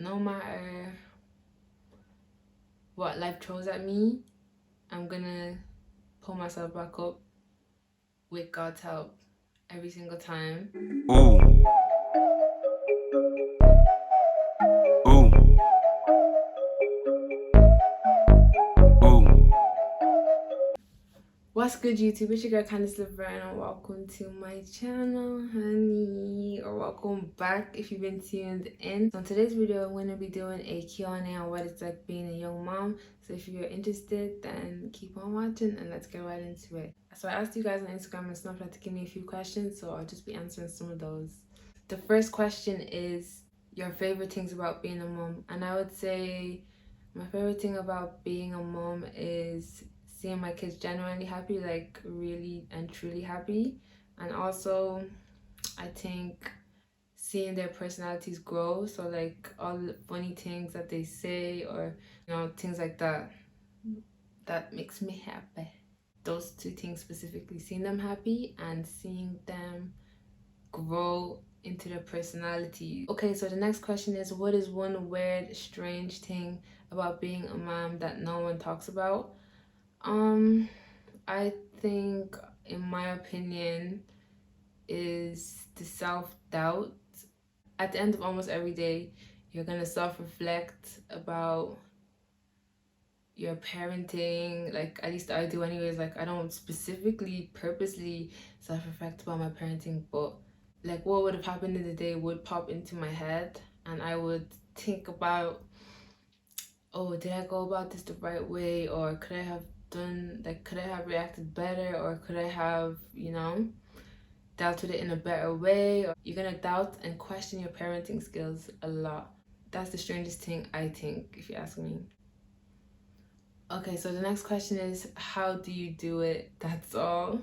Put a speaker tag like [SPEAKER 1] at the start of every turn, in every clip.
[SPEAKER 1] no matter what life throws at me, I'm gonna pull myself back up with God's help every single time.
[SPEAKER 2] Ooh, ooh, ooh.
[SPEAKER 1] What's good, YouTube? It's your girl Candice Laverne, and welcome to my channel, honey, or welcome back if you've been tuned in. So in today's video, I'm going to be doing a Q&A on what it's like being a young mom. So if you're interested, then keep on watching and let's get right into it. So I asked you guys on Instagram and Snapchat to give me a few questions, so I'll just be answering some of those. The first question is your favorite things about being a mom, and I would say my favorite thing about being a mom is seeing my kids genuinely happy, like really and truly happy. And also, I think seeing their personalities grow. So, like all the funny things that they say, or things like that, that makes me happy. Those two things specifically, seeing them happy and seeing them grow into their personality. Okay, so the next question is, what is one weird, strange thing about being a mom that no one talks about? I think, in my opinion, is the self-doubt. At the end of almost every day, you're gonna self-reflect about your parenting. Like, at least I do anyways. Like, I don't specifically purposely self-reflect about my parenting, but like what would have happened in the day would pop into my head, and I would think about, oh, did I go about this the right way, or could I have done, like, could I have reacted better, or could I have, dealt with it in a better way? Or you're gonna doubt and question your parenting skills a lot. That's the strangest thing, I think, if you ask me. Okay, so the next question is, how do you do it? That's all.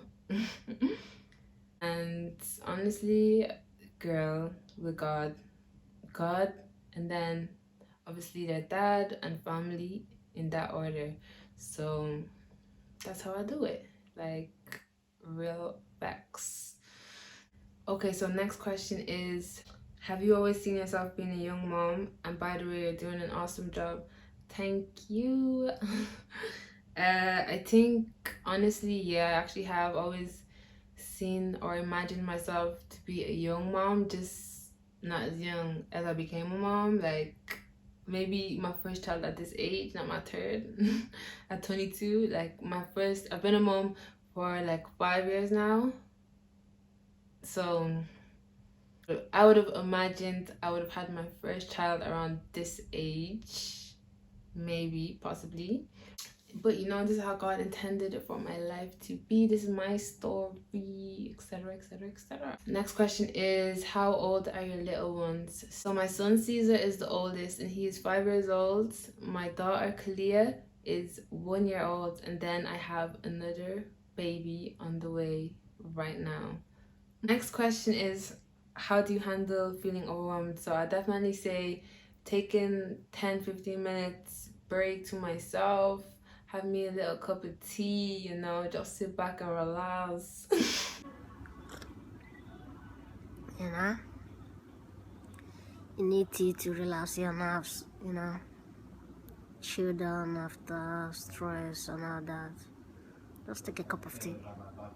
[SPEAKER 1] And honestly, girl, with God, and then obviously their dad and family, in that order. So that's how I do it. Like, real facts. Okay, so next question is, have you always seen yourself being a young mom? And by the way, you're doing an awesome job. Thank you. I think, honestly, yeah, I actually have always seen or imagined myself to be a young mom, just not as young as I became a mom. Like, maybe my first child at this age, not my third. At 22, like my first, I've been a mom for like 5 years now. So I would have imagined I would have had my first child around this age, maybe, possibly. But this is how God intended it for my life to be. This is my story, etc., etc., etc. Next question is, how old are your little ones? So my son Caesar is the oldest, and he is 5 years old. My daughter Kalia is 1 year old, and then I have another baby on the way right now. Next question is, how do you handle feeling overwhelmed? So I definitely say taking 10-15 minutes break to myself, have me a little cup of tea, just sit back and relax.
[SPEAKER 3] You know, you need tea to relax your nerves, chill down after stress and all that. Just take a cup of tea.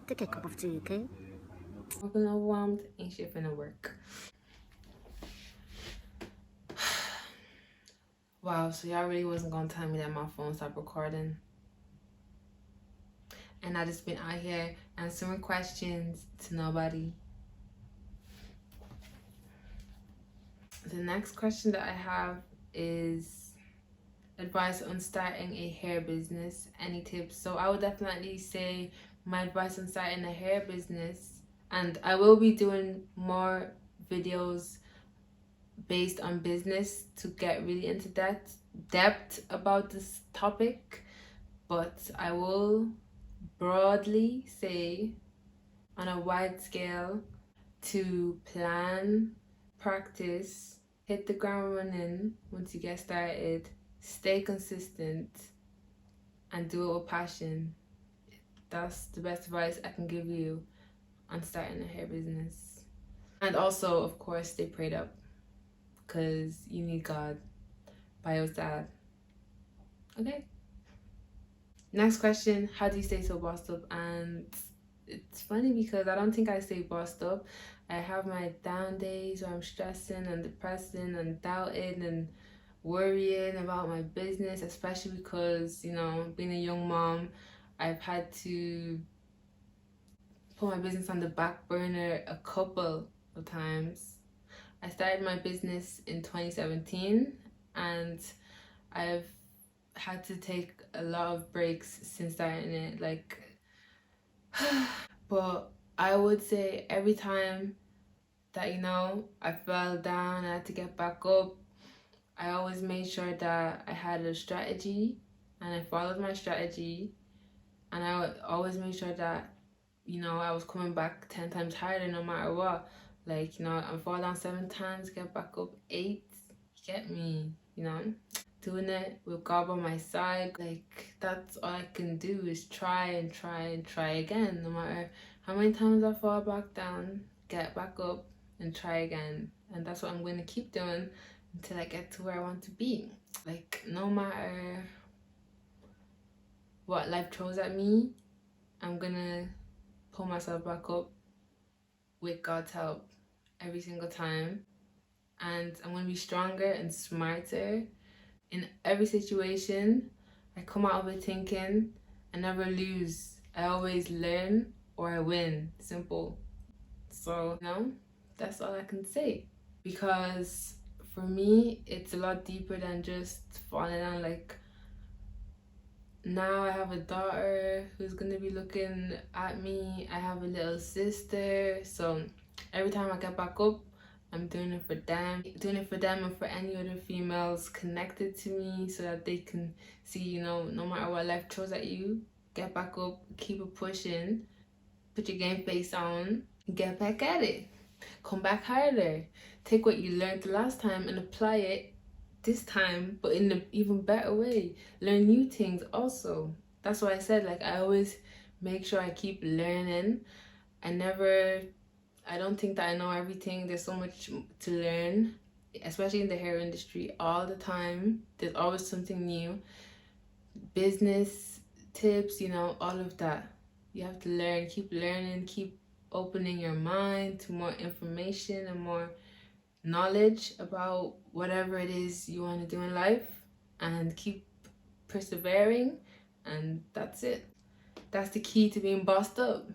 [SPEAKER 3] Take a cup of tea, okay?
[SPEAKER 1] I'm feeling overwhelmed, ain't shit finna work. Wow, so y'all really wasn't gonna tell me that my phone stopped recording. And I just been out here answering questions to nobody. The next question that I have is advice on starting a hair business. Any tips? So I would definitely say my advice on starting a hair business, and I will be doing more videos based on business to get really into that depth about this topic, but I will broadly say, on a wide scale, to plan, practice, hit the ground running once you get started, stay consistent, and do it with passion. That's the best advice I can give you on starting a hair business. And also, of course, stay prayed up, because you need God. bios dad. Okay. Next question, how do you stay so bossed up? And it's funny because I don't think I stay bossed up. I have my down days where I'm stressing and depressing and doubting and worrying about my business, especially because, being a young mom, I've had to put my business on the back burner a couple of times. I started my business in 2017 and I've had to take a lot of breaks since starting it. But I would say every time that, I fell down, I had to get back up, I always made sure that I had a strategy and I followed my strategy. And I would always make sure that, I was coming back 10 times harder no matter what. I fall down 7 times, get back up 8. You get me. Doing it with God by my side. That's all I can do is try and try and try again. No matter how many times I fall back down, get back up and try again. And that's what I'm going to keep doing until I get to where I want to be. No matter what life throws at me, I'm going to pull myself back up with God's help every single time. And I'm going to be stronger and smarter in every situation. I come out of it thinking I never lose. I always learn or I win. Simple. So, that's all I can say. Because for me, it's a lot deeper than just falling down. Now I have a daughter who's gonna be looking at me. I have a little sister. So every time I get back up, I'm doing it for them. Doing it for them and for any other females connected to me so that they can see, no matter what life throws at you, get back up, keep it pushing, put your game face on, get back at it. Come back harder. Take what you learned the last time and apply it this time, but in an even better way. Learn new things also. That's why I said, I always make sure I keep learning. I don't think that I know everything. There's so much to learn, especially in the hair industry. All the time, there's always something new. Business tips, all of that. You have to learn, keep learning, keep opening your mind to more information and more knowledge about whatever it is you want to do in life, and keep persevering, and that's it. That's the key to being bossed up.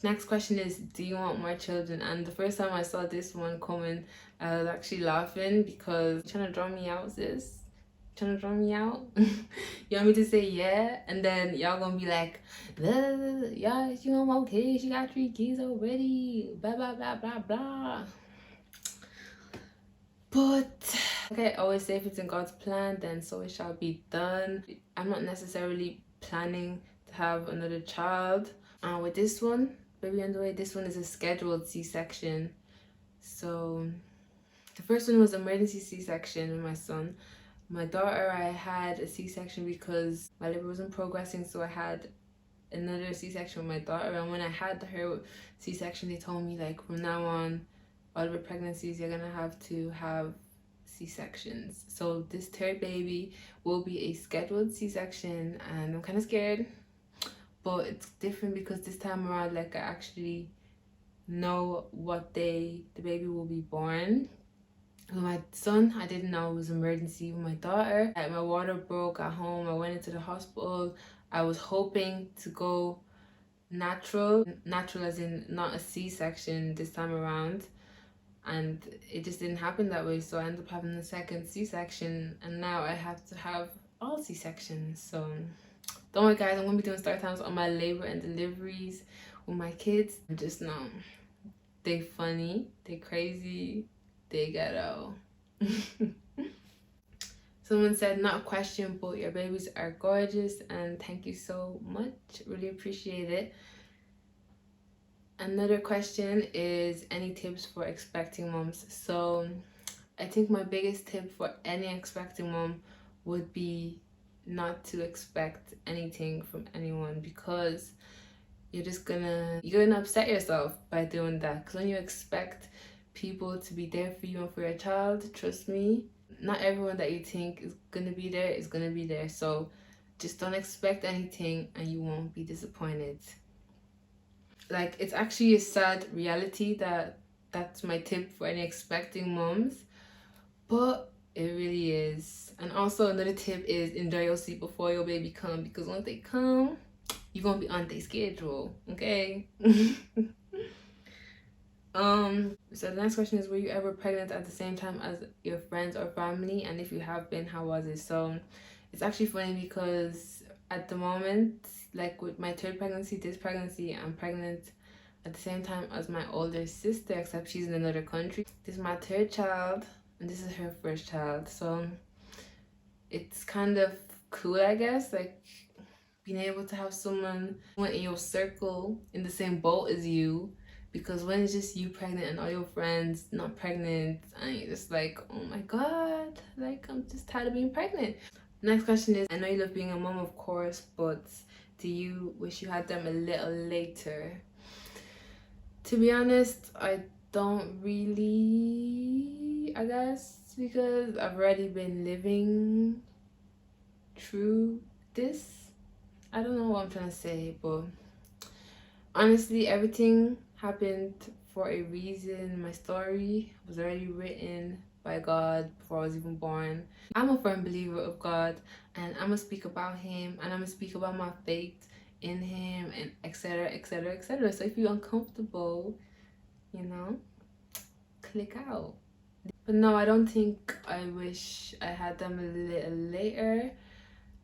[SPEAKER 1] Next question is, do you want more children? And the first time I saw this one coming, I was actually laughing because you're trying to draw me out, sis. Trying to draw me out. You want me to say yeah, and then y'all gonna be like, yeah, she want more kids, she got 3 kids already, blah blah blah blah blah. But I always say, if it's in God's plan, then so it shall be done. I'm not necessarily planning to have another child. With this one, baby on the way, this one is a scheduled C-section. So the first one was emergency C-section with my son. My daughter, I had a C-section because my labor wasn't progressing, so I had another C-section with my daughter. And when I had her C-section, they told me from now on, all of your pregnancies, you're gonna have to have C-sections. So this third baby will be a scheduled C-section, and I'm kind of scared, but it's different because this time around, I actually know what day the baby will be born. With my son, I didn't know it was emergency. With my daughter, my water broke at home. I went into the hospital. I was hoping to go natural as in not a C-section this time around, and it just didn't happen that way. So I ended up having a second C-section, and now I have to have all C-sections. So don't worry guys, I'm gonna be doing start times on my labor and deliveries with my kids. Just know they funny, they crazy, they ghetto. Someone said, not a question, but your babies are gorgeous, and thank you so much, really appreciate it. Another question is, any tips for expecting moms? So I think my biggest tip for any expecting mom would be not to expect anything from anyone, because you're gonna upset yourself by doing that. Because when you expect people to be there for you and for your child, trust me, Not everyone that you think is gonna be there is gonna be there. So just don't expect anything and you won't be disappointed. Like, it's actually a sad reality that that's my tip for any expecting moms, but it really is. And also another tip is enjoy your sleep before your baby come, because once they come, you're gonna be on their schedule, okay? So the next question is, were you ever pregnant at the same time as your friends or family? And if you have been, how was it? So it's actually funny because at the moment, like with my third pregnancy, this pregnancy, I'm pregnant at the same time as my older sister, except she's in another country. This is my third child, and this is her first child. So it's kind of cool, I guess, like being able to have someone in your circle in the same boat as you, because when it's just you pregnant and all your friends not pregnant, and you're just like, oh my god, like I'm just tired of being pregnant. Next question is, I know you love being a mom, of course, but do you wish you had them a little later? To be honest, I don't really, I guess, because I've already been living through this. I don't know what I'm trying to say, but honestly, everything happened for a reason. My story was already written by God before I was even born. I'm a firm believer of God, and I'm gonna speak about Him, and I'm gonna speak about my faith in Him, and etc., etc., etc. So if you're uncomfortable, you know, click out. But no, I don't think I wish I had them a little later.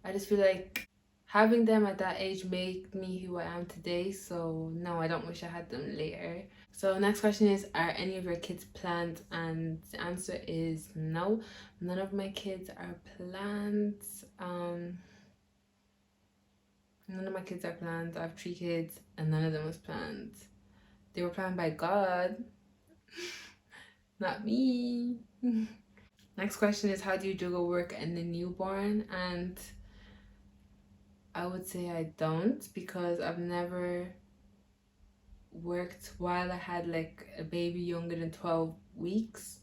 [SPEAKER 1] I just feel like having them at that age made me who I am today. So no, I don't wish I had them later. So next question is, are any of your kids planned? And the answer is no. None of my kids are planned. None of my kids are planned. I have 3 kids and none of them was planned. They were planned by God, not me. Next question is, how do you juggle work and the newborn? And I would say I don't, because I've never worked while I had like a baby younger than 12 weeks,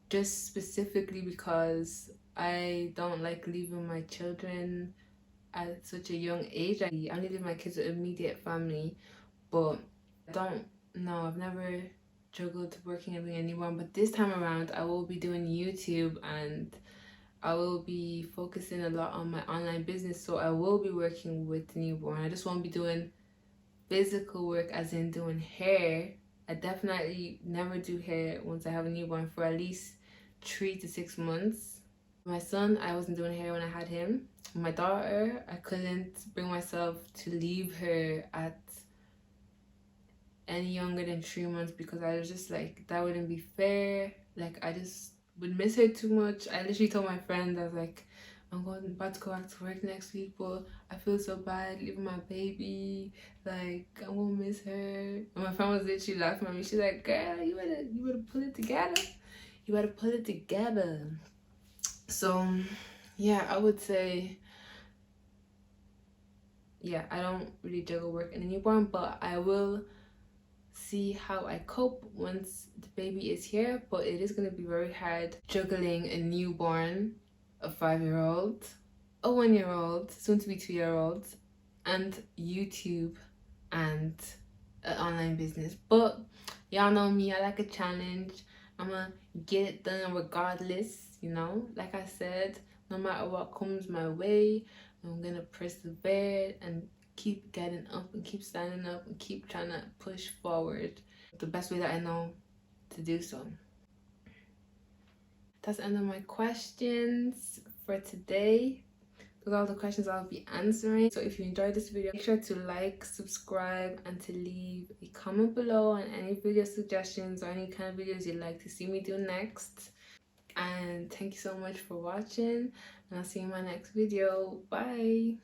[SPEAKER 1] just specifically because I don't like leaving my children at such a young age. I only leave my kids with immediate family, but I don't know, I've never juggled working and being a newborn. But this time around, I will be doing YouTube, and I will be focusing a lot on my online business, so I will be working with the newborn. I just won't be doing physical work as in doing hair. I definitely never do hair once I have a newborn for at least 3 to 6 months. My son, I wasn't doing hair when I had him. My daughter, I couldn't bring myself to leave her at any younger than 3 months, because I was just like, that wouldn't be fair. Like, I just would miss her too much. I literally told my friend, I was like, about to go back to work next week, but I feel so bad leaving my baby. Like, I'm gonna miss her. And my friend was literally laughing at me. She's like, girl, you better pull it together. You better pull it together. So yeah, I would say, yeah, I don't really juggle work and a newborn, but I will see how I cope once the baby is here. But it is going to be very hard juggling a newborn, a 5-year-old, a 1-year-old, soon to be 2-year-old, and YouTube and an online business. But y'all know me, I like a challenge. I'm gonna get it done regardless, you know. Like I said, no matter what comes my way, I'm gonna persevere and keep getting up and keep standing up and keep trying to push forward the best way that I know to do so. That's the end of my questions for today. Those are all the questions I'll be answering. So if you enjoyed this video, make sure to like, subscribe, and to leave a comment below on any video suggestions or any kind of videos you'd like to see me do next. And thank you so much for watching, and I'll see you in my next video. Bye.